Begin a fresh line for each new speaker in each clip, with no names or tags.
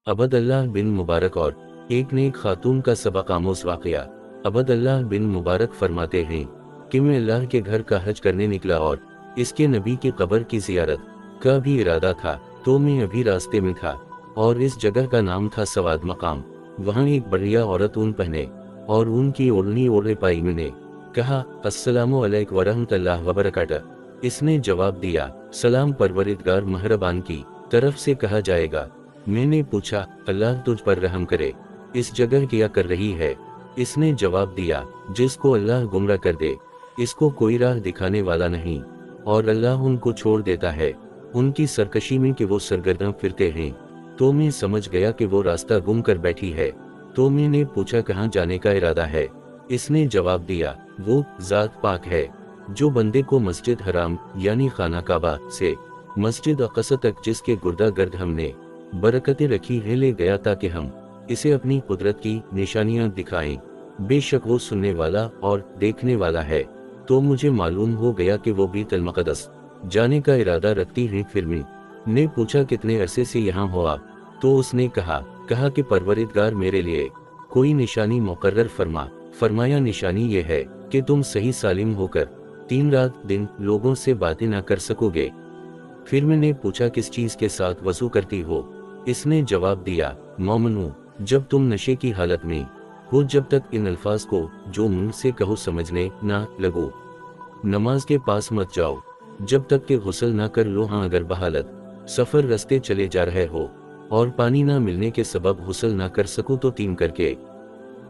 अबदल्लाह बिन मुबारक और एक नेक खातून का सबक आमोज वाक़या। अबदल्लाह बिन मुबारक फरमाते हैं कि मैं अल्लाह के घर का हज करने निकला और इसके नबी की कब्र की ज़ियारत का भी इरादा था, तो मैं अभी रास्ते में था और इस जगह का नाम था सवाद मकाम। वहाँ एक बढ़िया औरत ऊन पहने और ऊन की ओढ़नी ओढ़े पाई। मैंने कहा, अस्सलामु अलैकुम वरहमतुल्लाह वबरकातुहू। इसने जवाब दिया, सलाम परवरिदगार मेहरबान की तरफ से कहा जाएगा। मैंने पूछा, अल्लाह तुझ पर रहम करे, इस जगह क्या कर रही है? इसने जवाब दिया, जिसको अल्लाह गुमराह कर दे इसको कोई राह दिखाने वाला नहीं, और अल्लाह उनको छोड़ देता है उनकी सरकशी में कि वो सरगर्दन फिरते हैं। तो मैं समझ गया कि वो रास्ता गुम कर बैठी है। तो मैंने पूछा, कहाँ जाने का इरादा है? इसने जवाब दिया, वो ज़ात पाक है जो बंदे को मस्जिद हराम यानी खाना काबा से मस्जिद अक़सा तक जिसके गुर्दा गर्द हमने बरकतें रखी है ले गया ताकि हम इसे अपनी कुदरत की निशानियां दिखाएं। बेशक वो सुनने वाला और देखने वाला है। तो मुझे मालूम हो गया कि वो बैतुल मक़दस जाने का इरादा रखती हैं। फिर मैंने पूछा, कितने अरसे से यहाँ हो आप? तो उसने कहा कि परवरिदगार मेरे लिए कोई निशानी मुकर्रर फरमाया। निशानी ये है कि तुम सही सालिम होकर 3 रात दिन लोगों से बातें ना कर सकोगे। फिर मैंने पूछा, किस चीज़ के साथ वज़ू करती हो? इसने जवाब दिया, मोमिनू, जब तुम नशे की हालत में हो, जब तक इन अल्फाज को जो मुंह से कहो समझने ना लगो। नमाज के पास मत जाओ जब तक कि गुस्ल ना कर लो। हाँ, अगर बहालत सफ़र रास्ते चले जा रहे हो और पानी ना मिलने के सबब गुस्ल ना कर सको तो 3 करके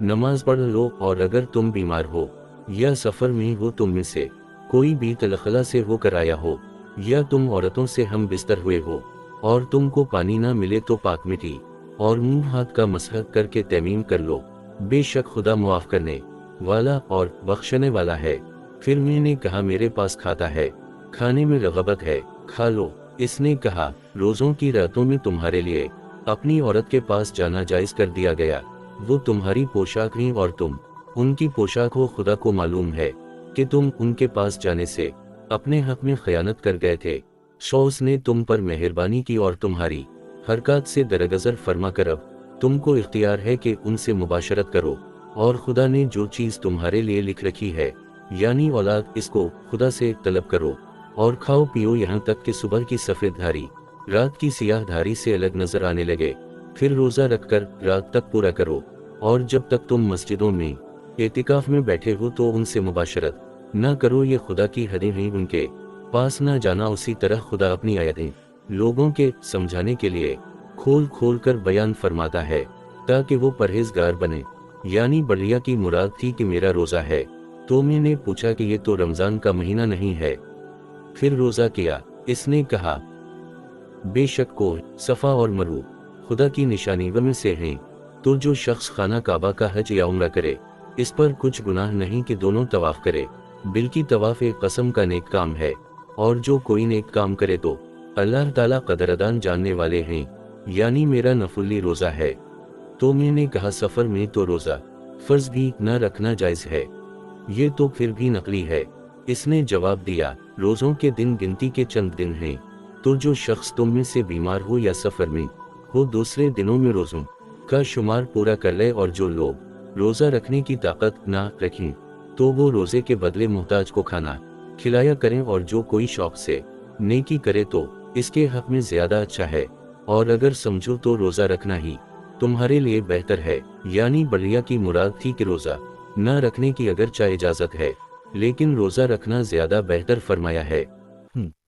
नमाज पढ़ लो। और अगर तुम बीमार हो या सफ़र में हो, तुम में से कोई भी तलखला से होकर आया हो या तुम औरतों से हम बिस्तर हुए हो और तुमको पानी ना मिले, तो पाक मिट्टी और मुंह हाथ का मसह करके तैमीम कर लो। बेशक खुदा मुआफ करने वाला और बख्शने वाला है। फिर मैंने कहा, मेरे पास खाता है, खाने में रग़बत है, खा लो। इसने कहा, रोज़ों की रातों में तुम्हारे लिए अपनी औरत के पास जाना जायज़ कर दिया गया। वो तुम्हारी पोशाक हैं और तुम उनकी पोशाक हो। खुदा को मालूम है कि तुम उनके पास जाने से अपने हक में खयानत कर गए थे। सो उसने तुम पर मेहरबानी की और तुम्हारी हरकत से दरगजर फरमा कर अब तुमको इख्तियार है कि उनसे मुबाशरत करो। और खुदा ने जो चीज़ तुम्हारे लिए लिख रखी है यानी औलाद, इसको खुदा से तलब करो और खाओ पियो यहाँ तक कि सुबह की सफ़ेद धारी रात की सियाह धारी से अलग नजर आने लगे। फिर रोज़ा रखकर रात तक पूरा करो। और जब तक तुम मस्जिदों में एतिकाफ में बैठे हो तो उनसे मुबाशरत ना करो। ये खुदा की हदें हैं, उनके पास ना जाना। उसी तरह खुदा अपनी आयतें लोगों के समझाने के लिए खोल खोल कर बयान फरमाता है ताकि वो परहेजगार बने। यानी बढ़िया की मुराद थी कि मेरा रोज़ा है। तो मैंने पूछा कि ये तो रमज़ान का महीना नहीं है, फिर रोज़ा किया? इसने कहा, बेशक को सफ़ा और मरू खुदा की निशानी में से हैं। तो जो शख्स खाना काबा का हज या उम्रा करे, इस पर कुछ गुनाह नहीं कि दोनों तवाफ़ करे, बल्कि तवाफ़ एक कसम का नेक काम है। और जो कोई नेक काम करे तो अल्लाह ताला कदरदान जानने वाले हैं। यानी मेरा नफुली रोज़ा है। तो मैंने कहा, सफ़र में तो रोज़ा फ़र्ज़ भी न रखना जायज़ है, ये तो फिर भी नकली है। इसने जवाब दिया, रोज़ों के दिन गिनती के चंद दिन हैं। तो जो शख्स तुम में से बीमार हो या सफ़र में हो, दूसरे दिनों में रोज़ों का शुमार पूरा कर ले। और जो लोग रोज़ा रखने की ताकत ना रखें तो वो रोज़े के बदले मोहताज को खाना खिलाया करें। और जो कोई शौक़ से नेकी करे तो इसके हक में ज़्यादा अच्छा है। और अगर समझो तो रोज़ा रखना ही तुम्हारे लिए बेहतर है। यानी बढ़िया की मुराद थी कि रोज़ा न रखने की अगर चाहे इजाज़त है, लेकिन रोज़ा रखना ज़्यादा बेहतर फरमाया है।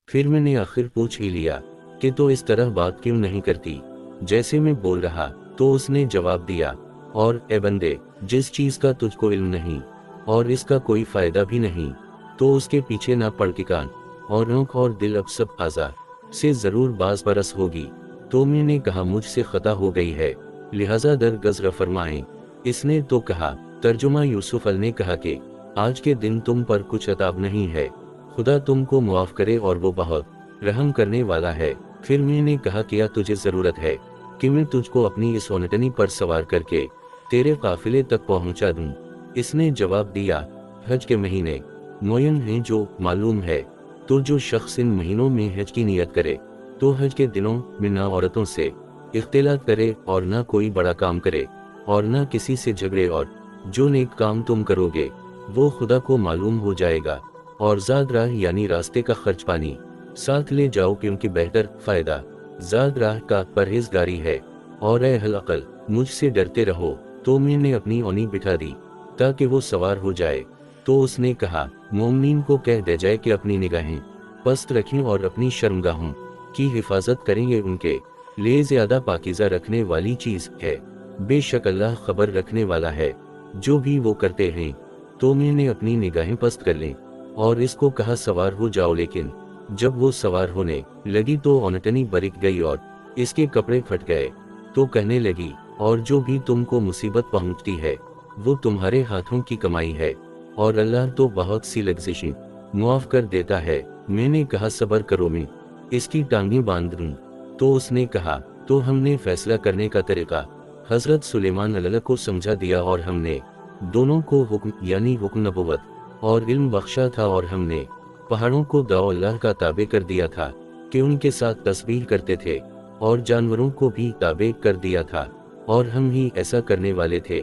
फिर मैंने आखिर पूछ ही लिया कि तो इस तरह बात क्यों नहीं करती जैसे मैं बोल रहा? तो उसने जवाब दिया, और ए बंदे, जिस चीज़ का तुझको इल्म नहीं और इसका कोई फ़ायदा भी नहीं, तो उसके पीछे ना पड़ के कान और आँख और दिल अब सब आज़ा से ज़रूर बाज़ बरस होगी। तो मैंने कहा, मुझसे ख़ता हो गई है, लिहाजा दरगज़र फरमाएं। इसने तो कहा, तर्जुमा यूसुफ ने कहा कि आज के दिन तुम पर कुछ अताब नहीं है, खुदा तुमको मुआफ़ करे और वो बहुत रहम करने वाला है। फिर मैंने कहा, क्या तुझे ज़रूरत है कि मैं तुझको अपनी इस ओनटनी पर सवार करके तेरे काफिले तक पहुंचा दूं? इसने जवाब दिया, हज के महीने मुअय्यन हैं जो मालूम है। तो जो शख्स इन महीनों में हज की नियत करे तो हज के दिनों में ना औरतों से इख्तिलात करे और ना कोई बड़ा काम करे और ना किसी से झगड़े, और जो नेक काम तुम करोगे वो खुदा को मालूम हो जाएगा। और ज़ाद राह यानी रास्ते का खर्च पानी साथ ले जाओ, क्योंकि बेहतर फायदा ज़ाद राह का परहेजगारी है। और ए अहल अक्ल, मुझसे डरते रहो। तो मैंने अपनी ओनी बिठा दी ताकि वो सवार हो जाए। तो उसने कहा, मोमिन को कह दे जाए कि अपनी निगाहें पस्त रखें और अपनी शर्मगाहों की हिफाजत करेंगे, उनके लिए ज़्यादा पाकीज़ा रखने वाली चीज़ है। बेशक अल्लाह खबर रखने वाला है जो भी वो करते हैं। तो मैंने अपनी निगाहें पस्त कर लें और इसको कहा सवार हो जाओ, लेकिन जब वो सवार होने लगी तो ओनटनी बरिक गई और इसके कपड़े फट गए। तो कहने लगी, और जो भी तुमको मुसीबत पहुंचती है वो तुम्हारे हाथों की कमाई है, और अल्लाह तो बहुत सी लग्ज़िशें मुआफ कर देता है। मैंने कहा, सब्र करो, मैं इसकी टांगें बांध दूं। तो उसने कहा, तो हमने फैसला करने का तरीका हजरत सुलेमान अलैहि को समझा दिया, और हमने दोनों को हुक्म यानी हुक्म नबुवत और इल्म बख्शा था, और हमने पहाड़ों को दाओ अल्लाह का ताबे कर दिया था कि उनके साथ तस्बीह करते थे, और जानवरों को भी ताबे कर दिया था, और हम ही ऐसा करने वाले थे।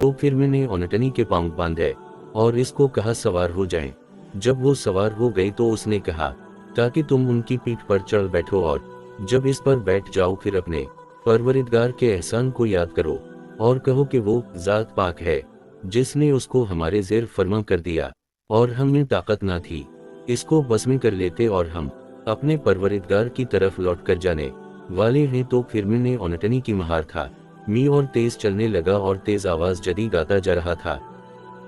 तो फिर मैंने ओनटनी के पांव बांधे और इसको कहा सवार हो जाएं। जब वो सवार हो गई तो उसने कहा, ताकि तुम उनकी पीठ पर चढ़ बैठो, और जब इस पर बैठ जाओ फिर अपने परवरिदगार के एहसान को याद करो और कहो कि वो ज़ात पाक है जिसने उसको हमारे ज़ेर फरमा कर दिया और हम में ताकत ना थी इसको बस में कर लेते, और हम अपने परवरिदगार की तरफ लौट कर जाने वाले हैं। तो फिर मैंने ओनटनी की महार था मी और तेज चलने लगा और तेज आवाज जदी गाता जा रहा था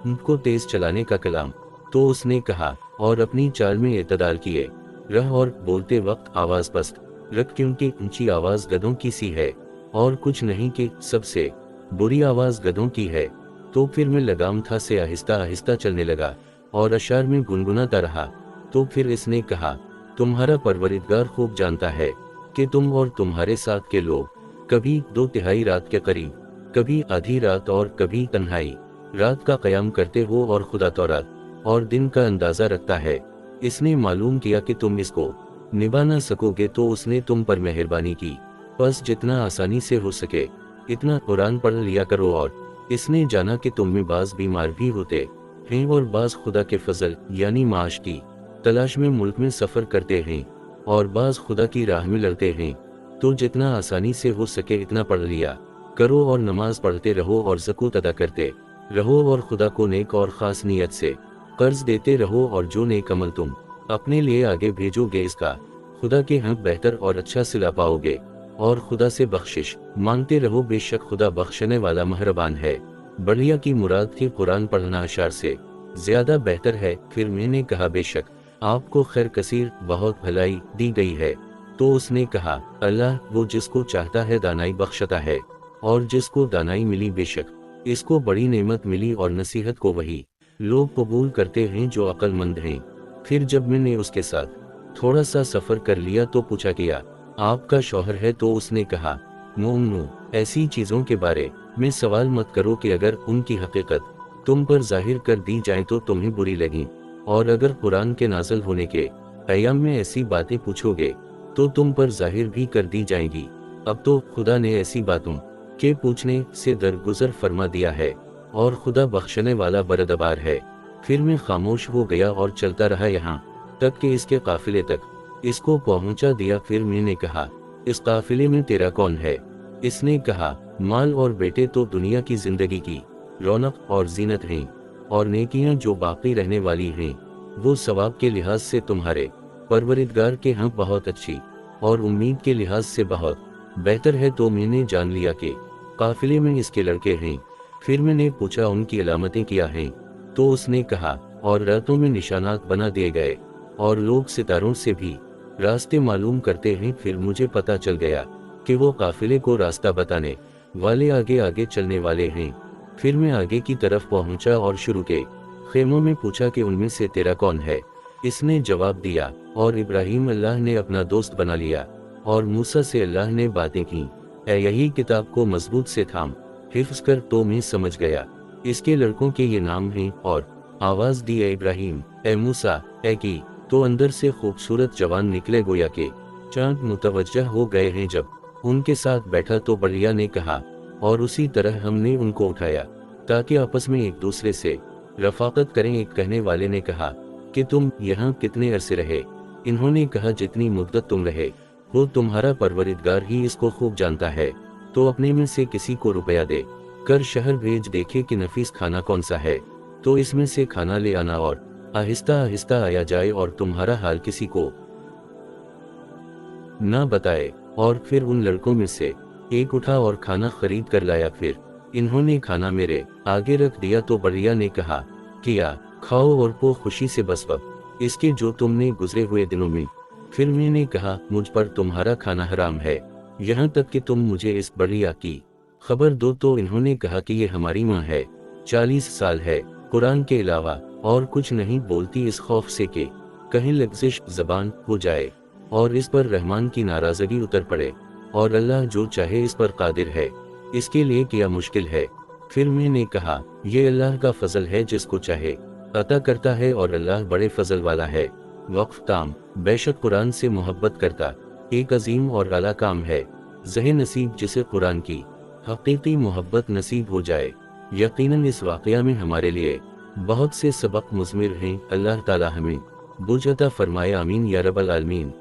उनको तेज चलाने का कलाम। तो उसने कहा, और अपनी चाल में एतदाल किए रह और बोलते वक्त आवाज पस्त रख, क्योंकि ऊंची आवाज गधों की सी है और कुछ नहीं कि सबसे बुरी आवाज गधों की है। तो फिर मैं लगाम था से आहिस्ता आहिस्ता चलने लगा और अशार में गुनगुनाता रहा। तो फिर इसने कहा, तुम्हारा परवरिदगार खूब जानता है कि तुम और तुम्हारे साथ के लोग कभी 2/3 रात के करीब, कभी आधी रात और कभी तन्हाई रात का कयाम करते हो, और खुदा तो रात और दिन का अंदाजा रखता है। इसने मालूम किया कि तुम इसको निभा ना सकोगे, तो उसने तुम पर मेहरबानी की, बस जितना आसानी से हो सके इतना कुरान पढ़ लिया करो। और इसने जाना कि तुम में बाज बीमार भी होते हैं और बाज खुदा के फजल यानी माश की तलाश में मुल्क में सफर करते हैं, और बाज खुदा की राह में लड़ते हैं। तो जितना आसानी से हो सके इतना पढ़ लिया करो, और नमाज पढ़ते रहो और ज़कात अदा करते रहो, और खुदा को नेक और ख़ास नियत से कर्ज देते रहो, और जो नेक अमल तुम अपने लिए आगे भेजोगे इसका खुदा के यहाँ बेहतर और अच्छा सिला पाओगे। और खुदा से बख्शिश मांगते रहो, बेशक खुदा बख्शने वाला मेहरबान है। बढ़िया की मुराद थी कुरान पढ़ना अशार से ज्यादा बेहतर है। फिर मैंने कहा, बेशक आपको खैर कसीर बहुत भलाई दी गई है। तो उसने कहा, अल्लाह वो जिसको चाहता है दानाई बख्शता है, और जिसको दानाई मिली बेशक इसको बड़ी नेमत मिली, और नसीहत को वही लोग कबूल करते हैं जो अक्लमंद हैं। फिर जब मैंने उसके साथ थोड़ा सा सफर कर लिया तो पूछा, किया आपका शौहर है? तो उसने कहा, मोमनो ऐसी चीजों के बारे में सवाल मत करो कि अगर उनकी हकीकत तुम पर जाहिर कर दी जाए तो तुम्हें बुरी लगी, और अगर कुरान के नाज़िल होने के अय्याम में ऐसी बातें पूछोगे तो तुम पर जाहिर भी कर दी जाएंगी। अब तो खुदा ने ऐसी बातों के पूछने से दरगुजर फरमा दिया है, और खुदा बख्शने वाला बरदबार है। फिर मैं खामोश हो गया और चलता रहा यहाँ तक कि इसके काफिले तक इसको पहुंचा दिया। फिर मैंने कहा, इस काफिले में तेरा कौन है? इसने कहा, माल और बेटे तो दुनिया की जिंदगी की रौनक और जीनत हैं, और नेकियां जो बाकी रहने वाली हैं वो सवाब के लिहाज से तुम्हारे परवरिदगार के यहाँ बहुत अच्छी और उम्मीद के लिहाज से बहुत बेहतर है। तो मैंने जान लिया कि काफिले में इसके लड़के हैं। फिर मैंने पूछा, उनकी अलामतें क्या हैं? तो उसने कहा, और रातों में निशानात बना दिए गए, और लोग सितारों से भी रास्ते मालूम करते हैं। फिर मुझे पता चल गया कि वो काफिले को रास्ता बताने वाले आगे आगे चलने वाले हैं। फिर मैं आगे की तरफ पहुंचा और शुरू के खेमों में पूछा कि उनमें से तेरा कौन है? इसने जवाब दिया, और इब्राहिम अल्लाह ने अपना दोस्त बना लिया, और मूसा से अल्लाह ने बातें की। यही किताब को मजबूत से थाम हिफ्ज कर। तो मैं समझ गया इसके लड़कों के ये नाम हैं, और आवाज दी, ए इब्राहिम, ए मूसा, ए की। तो अंदर से खूबसूरत जवान निकले, गोया के चांद मुतवज्जह हो गए हैं। जब उनके साथ बैठा तो बड़िया ने कहा, और उसी तरह हमने उनको उठाया ताकि आपस में एक दूसरे से रफाकत करें। एक कहने वाले ने कहा कि तुम यहाँ कितने अरसे रहे? इन्होंने कहा, जितनी मुद्दत तुम रहे वो तुम्हारा परवरिदगार ही इसको खूब जानता है। तो अपने में से किसी को रुपया दे कर शहर भेज, देखे कि नफीस खाना कौन सा है तो इसमें से खाना ले आना, और आहिस्ता आहिस्ता आया जाए और तुम्हारा हाल किसी को ना बताए। और फिर उन लड़कों में से एक उठा और खाना खरीद कर लाया। फिर इन्होंने खाना मेरे आगे रख दिया तो बढ़िया ने कहा, किया खाओ और पो खुशी से बस वक्त इसके जो तुमने गुजरे हुए दिनों में। फिर मैंने कहा, मुझ पर तुम्हारा खाना हराम है, यहाँ तक कि तुम मुझे इस बढ़िया की खबर दो। तो इन्होंने कहा कि ये हमारी माँ है, 40 साल है, कुरान के अलावा और कुछ नहीं बोलती, इस खौफ से कि कहीं लग्जिश ज़बान हो जाए और इस पर रहमान की नाराज़गी उतर पड़े, और अल्लाह जो चाहे इस पर कादिर है, इसके लिए क्या मुश्किल है। फिर मैंने कहा, ये अल्लाह का फजल है, जिसको चाहे अता करता है, और अल्लाह बड़े फजल वाला है। वक्फ ताम, बेशक कुरान से मोहब्बत करता एक अजीम और आला काम है। ज़हे नसीब जिसे कुरान की हकीकी मोहब्बत नसीब हो जाए। यकीनन इस वाक़या में हमारे लिए बहुत से सबक मुज़मिर हैं। अल्लाह ताला हमें बुझ अता फरमाए, आमीन या रब्बल आलमीन।